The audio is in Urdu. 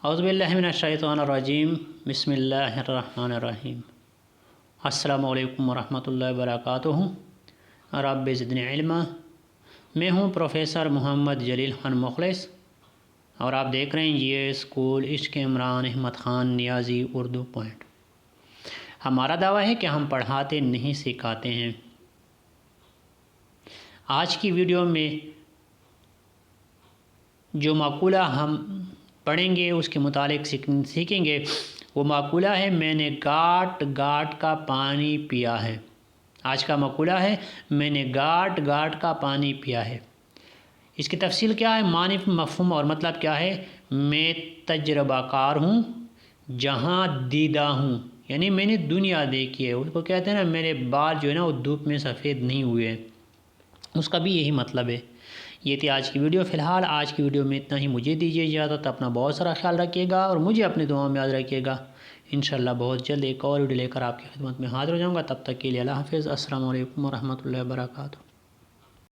اعوذ باللہ من الشیطان الرجیم بسم اللہ الرحمن الرحیم السلام علیکم ورحمۃ اللہ وبرکاتہ۔ رب زدنی علما۔ میں ہوں پروفیسر محمد جلیل خان مخلص اور آپ دیکھ رہے ہیں یہ اسکول عشق عمران احمد خان نیازی اردو پوائنٹ۔ ہمارا دعویٰ ہے کہ ہم پڑھاتے نہیں سکھاتے ہیں۔ آج کی ویڈیو میں جو مقولہ ہم پڑھیں گے اس کے متعلق سیکھیں گے، وہ مقولہ ہے میں نے گاٹ گاٹ کا پانی پیا ہے۔ آج کا مقولہ ہے میں نے گاٹ گاٹ کا پانی پیا ہے۔ اس کی تفصیل کیا ہے، معنی مفہوم اور مطلب کیا ہے؟ میں تجربہ کار ہوں جہاں دیدہ ہوں، یعنی میں نے دنیا دیکھی ہے۔ اس کو کہتے ہیں نا میرے بال جو ہے نا وہ دھوپ میں سفید نہیں ہوئے ہیں، اس کا بھی یہی مطلب ہے۔ یہ تھی آج کی ویڈیو۔ فی الحال آج کی ویڈیو میں اتنا ہی، مجھے دیجیے اجازت۔ اپنا بہت سارا خیال رکھیے گا اور مجھے اپنی دعاؤں میں یاد رکھیے گا۔ انشاءاللہ بہت جلد ایک اور ویڈیو لے کر آپ کی خدمت میں حاضر ہو جاؤں گا۔ تب تک کے لیے اللہ حافظ۔ السلام علیکم ورحمۃ اللہ وبرکاتہ۔